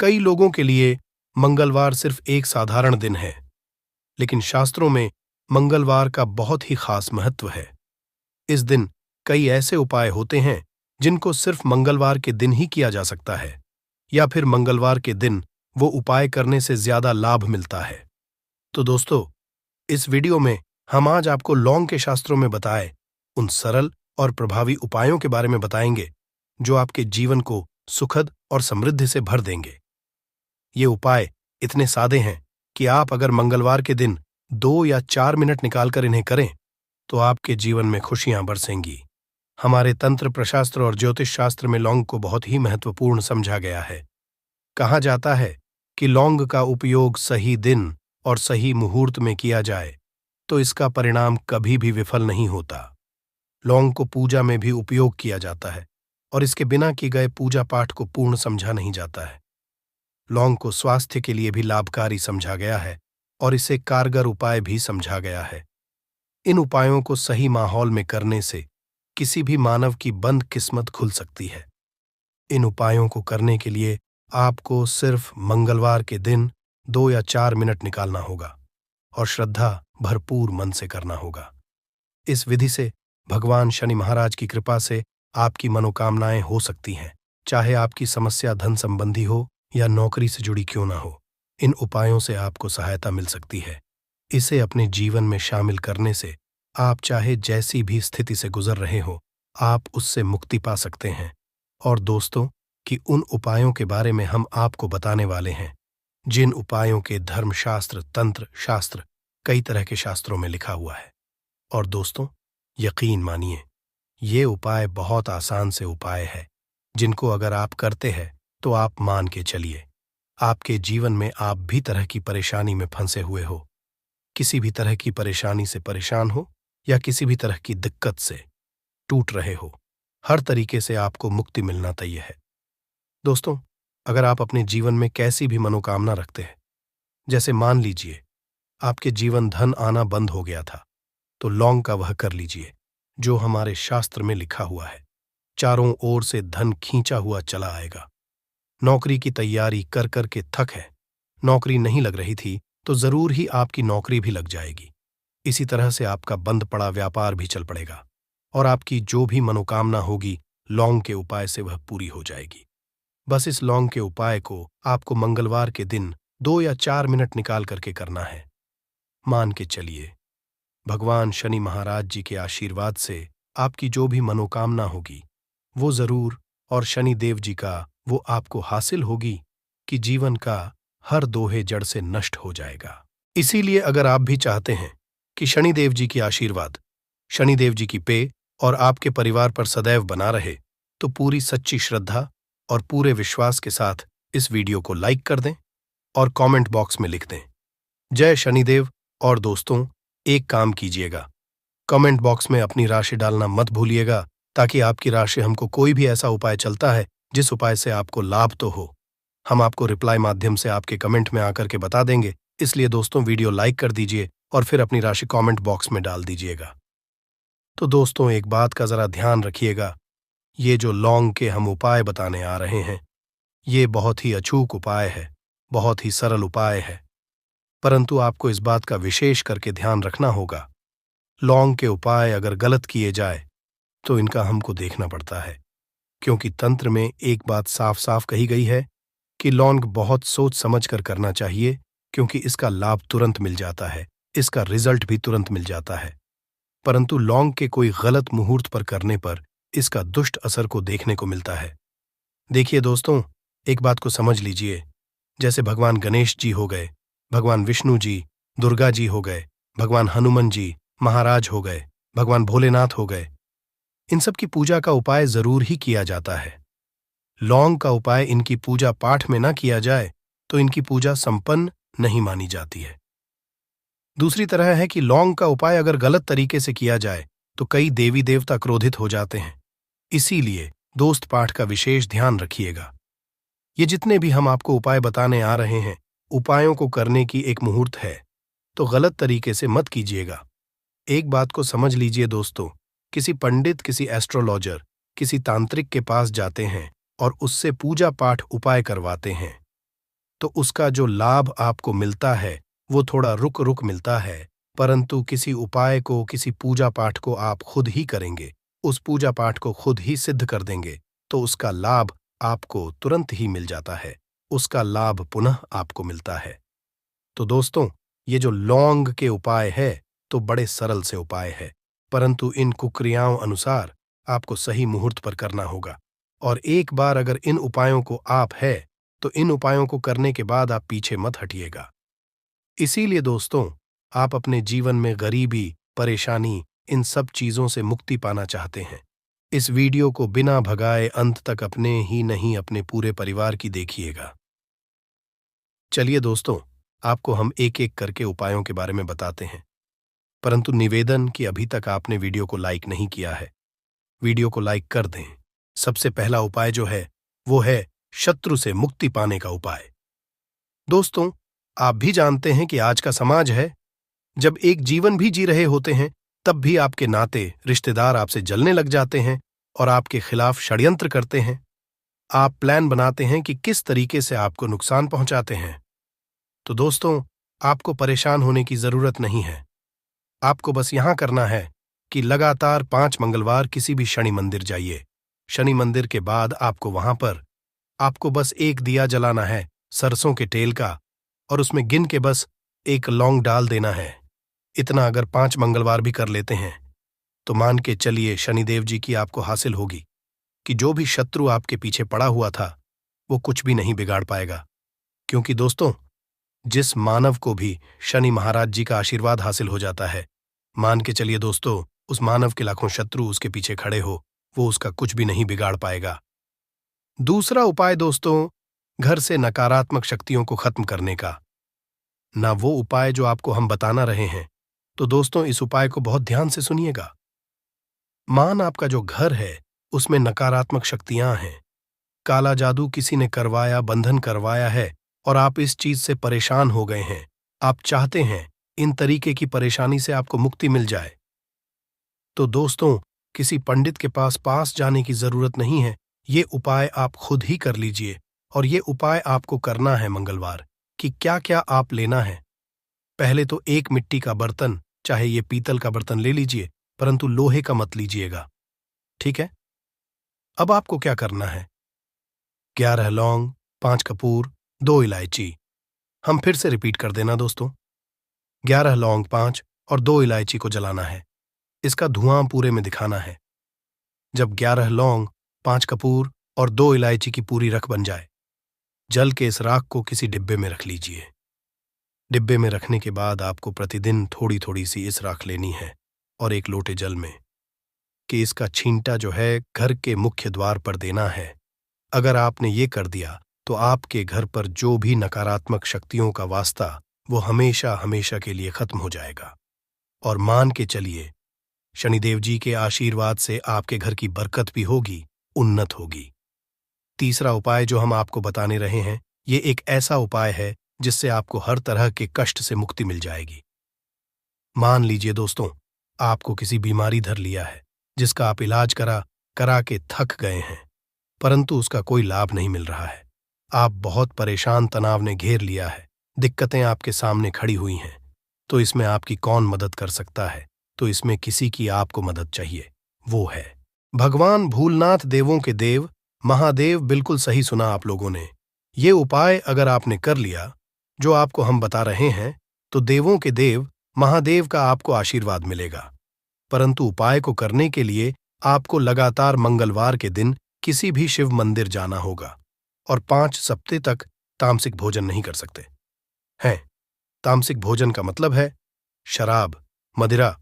कई लोगों के लिए मंगलवार सिर्फ एक साधारण दिन है, लेकिन शास्त्रों में मंगलवार का बहुत ही खास महत्व है। इस दिन कई ऐसे उपाय होते हैं जिनको सिर्फ मंगलवार के दिन ही किया जा सकता है, या फिर मंगलवार के दिन वो उपाय करने से ज्यादा लाभ मिलता है। तो दोस्तों, इस वीडियो में हम आज आपको लौंग के शास्त्रों में बताए उन सरल और प्रभावी उपायों के बारे में बताएंगे जो आपके जीवन को सुखद और समृद्धि से भर देंगे। ये उपाय इतने सादे हैं कि आप अगर मंगलवार के दिन 2 या 4 मिनट निकालकर इन्हें करें तो आपके जीवन में खुशियां बरसेंगी। हमारे तंत्र प्रशास्त्र और ज्योतिष शास्त्र में लौंग को बहुत ही महत्वपूर्ण समझा गया है। कहा जाता है कि लौंग का उपयोग सही दिन और सही मुहूर्त में किया जाए तो इसका परिणाम कभी भी विफल नहीं होता। लौंग को पूजा में भी उपयोग किया जाता है और इसके बिना किए गए पूजा पाठ को पूर्ण समझा नहीं जाता है। लौंग को स्वास्थ्य के लिए भी लाभकारी समझा गया है और इसे कारगर उपाय भी समझा गया है। इन उपायों को सही माहौल में करने से किसी भी मानव की बंद किस्मत खुल सकती है। इन उपायों को करने के लिए आपको सिर्फ मंगलवार के दिन 2 या 4 मिनट निकालना होगा और श्रद्धा भरपूर मन से करना होगा। इस विधि से भगवान शनि महाराज की कृपा से आपकी मनोकामनाएं हो सकती हैं, चाहे आपकी समस्या धन संबंधी हो या नौकरी से जुड़ी क्यों ना हो। इन उपायों से आपको सहायता मिल सकती है। इसे अपने जीवन में शामिल करने से आप चाहे जैसी भी स्थिति से गुजर रहे हो, आप उससे मुक्ति पा सकते हैं। और दोस्तों, कि उन उपायों के बारे में हम आपको बताने वाले हैं जिन उपायों के धर्मशास्त्र, तंत्र शास्त्र, कई तरह के शास्त्रों में लिखा हुआ है। और दोस्तों, यकीन मानिए, ये उपाय बहुत आसान से उपाय है जिनको अगर आप करते हैं तो आप मान के चलिए, आपके जीवन में आप भी तरह की परेशानी में फंसे हुए हो, किसी भी तरह की परेशानी से परेशान हो या किसी भी तरह की दिक्कत से टूट रहे हो, हर तरीके से आपको मुक्ति मिलना तय है। दोस्तों, अगर आप अपने जीवन में कैसी भी मनोकामना रखते हैं, जैसे मान लीजिए आपके जीवन धन आना बंद हो गया था, तो लौंग का वह कर लीजिए जो हमारे शास्त्र में लिखा हुआ है। चारों ओर से धन खींचा हुआ चला आएगा। नौकरी की तैयारी कर कर के थक है, नौकरी नहीं लग रही थी तो जरूर ही आपकी नौकरी भी लग जाएगी। इसी तरह से आपका बंद पड़ा व्यापार भी चल पड़ेगा और आपकी जो भी मनोकामना होगी लौंग के उपाय से वह पूरी हो जाएगी। बस इस लौंग के उपाय को आपको मंगलवार के दिन 2 या 4 मिनट निकाल करके करना है। मान के चलिए, भगवान शनि महाराज जी के आशीर्वाद से आपकी जो भी मनोकामना होगी वो जरूर, और शनि देव जी का वो आपको हासिल होगी कि जीवन का हर दोहे जड़ से नष्ट हो जाएगा। इसीलिए अगर आप भी चाहते हैं कि शनिदेव जी की आशीर्वाद, शनिदेव जी की पेय और आपके परिवार पर सदैव बना रहे, तो पूरी सच्ची श्रद्धा और पूरे विश्वास के साथ इस वीडियो को लाइक कर दें और कमेंट बॉक्स में लिख दें, जय शनिदेव। और दोस्तों, एक काम कीजिएगा, कमेंट बॉक्स में अपनी राशि डालना मत भूलिएगा, ताकि आपकी राशि हमको कोई भी ऐसा उपाय चलता है जिस उपाय से आपको लाभ तो हो, हम आपको रिप्लाई माध्यम से आपके कमेंट में आकर के बता देंगे। इसलिए दोस्तों, वीडियो लाइक कर दीजिए और फिर अपनी राशि कमेंट बॉक्स में डाल दीजिएगा। तो दोस्तों, एक बात का जरा ध्यान रखिएगा, ये जो लौंग के हम उपाय बताने आ रहे हैं, ये बहुत ही अचूक उपाय है, बहुत ही सरल उपाय है, परंतु आपको इस बात का विशेष करके ध्यान रखना होगा, लौंग के उपाय अगर गलत किए जाए तो इनका हमको देखना पड़ता है, क्योंकि तंत्र में एक बात साफ साफ कही गई है कि लौंग बहुत सोच समझ कर करना चाहिए, क्योंकि इसका लाभ तुरंत मिल जाता है, इसका रिजल्ट भी तुरंत मिल जाता है। परंतु लौंग के कोई गलत मुहूर्त पर करने पर इसका दुष्ट असर को देखने को मिलता है। देखिए दोस्तों, एक बात को समझ लीजिए, जैसे भगवान गणेश जी हो गए, भगवान विष्णु जी, दुर्गा जी हो गए, भगवान हनुमान जी महाराज हो गए, भगवान भोलेनाथ हो गए, इन सब की पूजा का उपाय जरूर ही किया जाता है। लौंग का उपाय इनकी पूजा पाठ में ना किया जाए तो इनकी पूजा संपन्न नहीं मानी जाती है। दूसरी तरह है कि लौंग का उपाय अगर गलत तरीके से किया जाए तो कई देवी देवता क्रोधित हो जाते हैं। इसीलिए दोस्त पाठ का विशेष ध्यान रखिएगा। ये जितने भी हम आपको उपाय बताने आ रहे हैं, उपायों को करने की एक मुहूर्त है, तो गलत तरीके से मत कीजिएगा। एक बात को समझ लीजिए दोस्तों, किसी पंडित, किसी एस्ट्रोलॉजर, किसी तांत्रिक के पास जाते हैं और उससे पूजा पाठ उपाय करवाते हैं, तो उसका जो लाभ आपको मिलता है वो थोड़ा रुक रुक मिलता है, परंतु किसी उपाय को, किसी पूजा पाठ को आप खुद ही करेंगे, उस पूजा पाठ को खुद ही सिद्ध कर देंगे, तो उसका लाभ आपको तुरंत ही मिल जाता है, उसका लाभ पुनः आपको मिलता है। तो दोस्तों, ये जो लौंग के उपाय है तो बड़े सरल से उपाय है, परंतु इन कुक्रियाओं अनुसार आपको सही मुहूर्त पर करना होगा। और एक बार अगर इन उपायों को आप है तो इन उपायों को करने के बाद आप पीछे मत हटिएगा। इसीलिए दोस्तों, आप अपने जीवन में गरीबी, परेशानी, इन सब चीजों से मुक्ति पाना चाहते हैं, इस वीडियो को बिना भगाए अंत तक अपने ही नहीं अपने पूरे परिवार की देखिएगा। चलिए दोस्तों, आपको हम एक एक करके उपायों के बारे में बताते हैं, परंतु निवेदन कि अभी तक आपने वीडियो को लाइक नहीं किया है, वीडियो को लाइक कर दें। सबसे पहला उपाय जो है वो है शत्रु से मुक्ति पाने का उपाय। दोस्तों, आप भी जानते हैं कि आज का समाज है, जब एक जीवन भी जी रहे होते हैं तब भी आपके नाते, रिश्तेदार आपसे जलने लग जाते हैं और आपके खिलाफ षड्यंत्र करते हैं। आप प्लान बनाते हैं कि किस तरीके से आपको नुकसान पहुंचाते हैं। तो दोस्तों, आपको परेशान होने की जरूरत नहीं है। आपको बस यहां करना है कि लगातार 5 मंगलवार किसी भी शनि मंदिर जाइए। शनि मंदिर के बाद आपको वहां पर आपको बस एक दिया जलाना है सरसों के तेल का, और उसमें गिन के बस एक लौंग डाल देना है। इतना अगर 5 मंगलवार भी कर लेते हैं तो मान के चलिए शनिदेव जी की आपको हासिल होगी कि जो भी शत्रु आपके पीछे पड़ा हुआ था वो कुछ भी नहीं बिगाड़ पाएगा। क्योंकि दोस्तों, जिस मानव को भी शनि महाराज जी का आशीर्वाद हासिल हो जाता है, मान के चलिए दोस्तों, उस मानव के लाखों शत्रु उसके पीछे खड़े हो, वो उसका कुछ भी नहीं बिगाड़ पाएगा। दूसरा उपाय दोस्तों, घर से नकारात्मक शक्तियों को खत्म करने का। ना वो उपाय जो आपको हम बताना रहे हैं, तो दोस्तों इस उपाय को बहुत ध्यान से सुनिएगा। मान आपका जो घर है उसमें नकारात्मक शक्तियां हैं, काला जादू किसी ने करवाया, बंधन करवाया है और आप इस चीज से परेशान हो गए हैं, आप चाहते हैं इन तरीके की परेशानी से आपको मुक्ति मिल जाए, तो दोस्तों किसी पंडित के पास जाने की जरूरत नहीं है। ये उपाय आप खुद ही कर लीजिए। और ये उपाय आपको करना है मंगलवार कि क्या क्या आप लेना है। पहले तो एक मिट्टी का बर्तन, चाहे ये पीतल का बर्तन ले लीजिए, परंतु लोहे का मत लीजिएगा, ठीक है। अब आपको क्या करना है, 11 लौंग, 5 कपूर, 2 इलायची। हम फिर से रिपीट कर देना दोस्तों, 11 लौंग, 5 और 2 इलायची को जलाना है। इसका धुआं पूरे में दिखाना है। जब 11 लौंग, 5 कपूर और 2 इलायची की पूरी रख बन जाए, जल के इस राख को किसी डिब्बे में रख लीजिए। डिब्बे में रखने के बाद आपको प्रतिदिन थोड़ी थोड़ी सी इस राख लेनी है और एक लोटे जल में, कि इसका छींटा जो है घर के मुख्य द्वार पर देना है। अगर आपने ये कर दिया तो आपके घर पर जो भी नकारात्मक शक्तियों का वास्ता वो हमेशा हमेशा के लिए खत्म हो जाएगा। और मान के चलिए शनिदेव जी के आशीर्वाद से आपके घर की बरकत भी होगी, उन्नत होगी। तीसरा उपाय जो हम आपको बताने रहे हैं, ये एक ऐसा उपाय है जिससे आपको हर तरह के कष्ट से मुक्ति मिल जाएगी। मान लीजिए दोस्तों, आपको किसी बीमारी धर लिया है जिसका आप इलाज करा के थक गए हैं, परंतु उसका कोई लाभ नहीं मिल रहा है। आप बहुत परेशान, तनाव ने घेर लिया है, दिक्कतें आपके सामने खड़ी हुई हैं। तो इसमें आपकी कौन मदद कर सकता है? तो इसमें किसी की आपको मदद चाहिए, वो है भगवान भूलनाथ, देवों के देव महादेव। बिल्कुल सही सुना आप लोगों ने। ये उपाय अगर आपने कर लिया जो आपको हम बता रहे हैं, तो देवों के देव महादेव का आपको आशीर्वाद मिलेगा। परंतु उपाय को करने के लिए आपको लगातार मंगलवार के दिन किसी भी शिव मंदिर जाना होगा और 5 सप्ताह तक तामसिक भोजन नहीं कर सकते हैं। तामसिक भोजन का मतलब है शराब, मदिरा,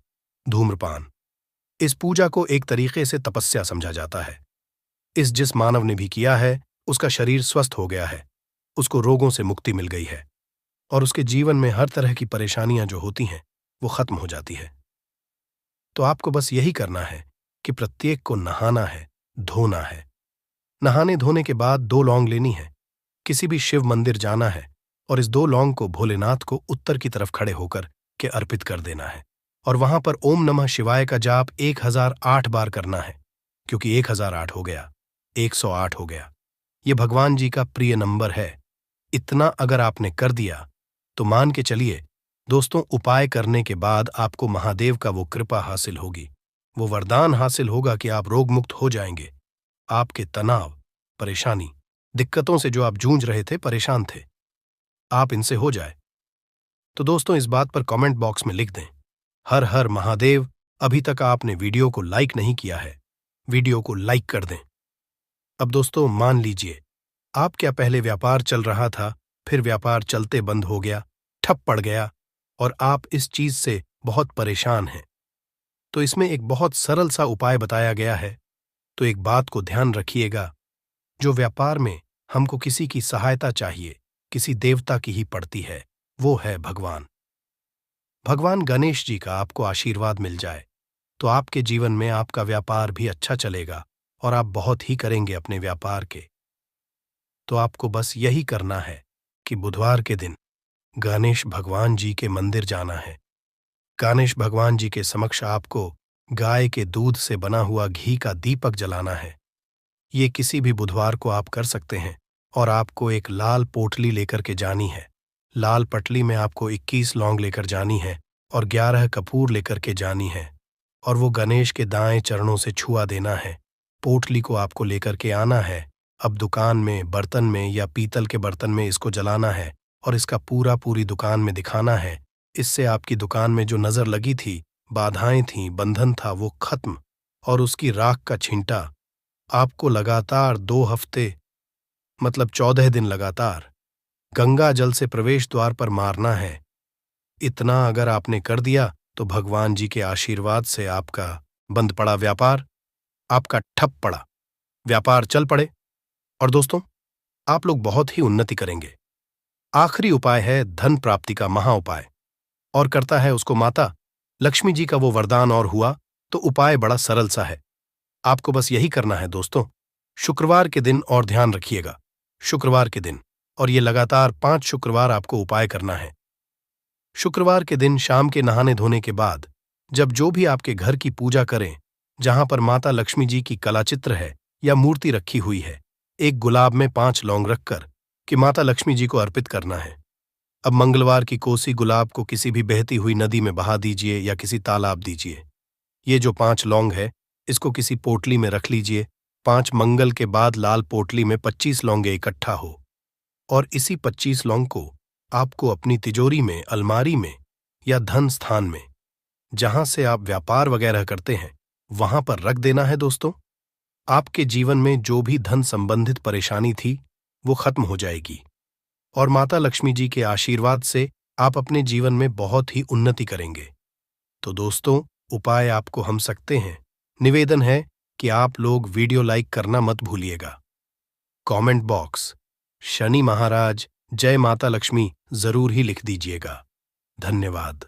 धूम्रपान। इस पूजा को एक तरीके से तपस्या समझा जाता है। इस जिस मानव ने भी किया है उसका शरीर स्वस्थ हो गया है, उसको रोगों से मुक्ति मिल गई है और उसके जीवन में हर तरह की परेशानियां जो होती हैं वो खत्म हो जाती है। तो आपको बस यही करना है कि प्रत्येक को नहाना है, धोना है। नहाने धोने के बाद 2 लौंग लेनी है, किसी भी शिव मंदिर जाना है और इस 2 लौंग को भोलेनाथ को उत्तर की तरफ खड़े होकर के अर्पित कर देना है और वहां पर ओम नमः शिवाय का जाप 1008 बार करना है, क्योंकि 1008 हो गया, 108 हो गया। ये भगवान जी का प्रिय नंबर है। इतना अगर आपने कर दिया तो मान के चलिए दोस्तों, उपाय करने के बाद आपको महादेव का वो कृपा हासिल होगी, वो वरदान हासिल होगा कि आप रोग मुक्त हो जाएंगे। आपके तनाव, परेशानी, दिक्कतों से जो आप जूझ रहे थे, परेशान थे, आप इनसे हो जाए। तो दोस्तों, इस बात पर कमेंट बॉक्स में लिख दें, हर हर महादेव। अभी तक आपने वीडियो को लाइक नहीं किया है, वीडियो को लाइक कर दें। अब दोस्तों, मान लीजिए आप क्या पहले व्यापार चल रहा था, फिर व्यापार चलते बंद हो गया, ठप पड़ गया और आप इस चीज से बहुत परेशान हैं। तो इसमें एक बहुत सरल सा उपाय बताया गया है। तो एक बात को ध्यान रखिएगा, जो व्यापार में हमको किसी की सहायता चाहिए, किसी देवता की ही पड़ती है, वो है भगवान। भगवान गणेश जी का आपको आशीर्वाद मिल जाए तो आपके जीवन में आपका व्यापार भी अच्छा चलेगा और आप बहुत ही करेंगे अपने व्यापार के। तो आपको बस यही करना है कि बुधवार के दिन गणेश भगवान जी के मंदिर जाना है। गणेश भगवान जी के समक्ष आपको गाय के दूध से बना हुआ घी का दीपक जलाना है। ये किसी भी बुधवार को आप कर सकते हैं और आपको एक लाल पोटली लेकर के जानी है। लाल पटली में आपको 21 लौंग लेकर जानी है और 11 कपूर लेकर के जानी है और वो गणेश के दाएं चरणों से छुआ देना है। पोटली को आपको लेकर के आना है। अब दुकान में, बर्तन में या पीतल के बर्तन में इसको जलाना है और इसका पूरी दुकान में दिखाना है। इससे आपकी दुकान में जो नजर लगी थी, बाधाएं थीं, बंधन था, वो खत्म और उसकी राख का छींटा आपको लगातार 2 हफ्ते, मतलब 14 दिन लगातार गंगा जल से प्रवेश द्वार पर मारना है। इतना अगर आपने कर दिया तो भगवान जी के आशीर्वाद से आपका बंद पड़ा व्यापार, आपका ठप पड़ा व्यापार चल पड़े और दोस्तों, आप लोग बहुत ही उन्नति करेंगे। आखिरी उपाय है धन प्राप्ति का महा उपाय और करता है उसको माता लक्ष्मी जी का वो वरदान और हुआ। तो उपाय बड़ा सरल सा है, आपको बस यही करना है दोस्तों, शुक्रवार के दिन, और ध्यान रखिएगा शुक्रवार के दिन, और ये लगातार 5 शुक्रवार आपको उपाय करना है। शुक्रवार के दिन शाम के नहाने धोने के बाद जब जो भी आपके घर की पूजा करें, जहां पर माता लक्ष्मी जी की कलाचित्र है या मूर्ति रखी हुई है, एक गुलाब में 5 लौंग रखकर कि माता लक्ष्मी जी को अर्पित करना है। अब मंगलवार की कोसी गुलाब को किसी भी बहती हुई नदी में बहा दीजिए या किसी तालाब दीजिए। ये जो 5 लौंग है, इसको किसी पोटली में रख लीजिए। 5 मंगल के बाद लाल पोटली में 25 लौंगे इकट्ठा हो और इसी 25 लौंग को आपको अपनी तिजोरी में, अलमारी में या धन स्थान में, जहां से आप व्यापार वगैरह करते हैं, वहां पर रख देना है। दोस्तों, आपके जीवन में जो भी धन संबंधित परेशानी थी, वो खत्म हो जाएगी और माता लक्ष्मी जी के आशीर्वाद से आप अपने जीवन में बहुत ही उन्नति करेंगे। तो दोस्तों, उपाय आपको हम सकते हैं। निवेदन है कि आप लोग वीडियो लाइक करना मत भूलिएगा। कमेंट बॉक्स शनि महाराज, जय माता लक्ष्मी जरूर ही लिख दीजिएगा। धन्यवाद।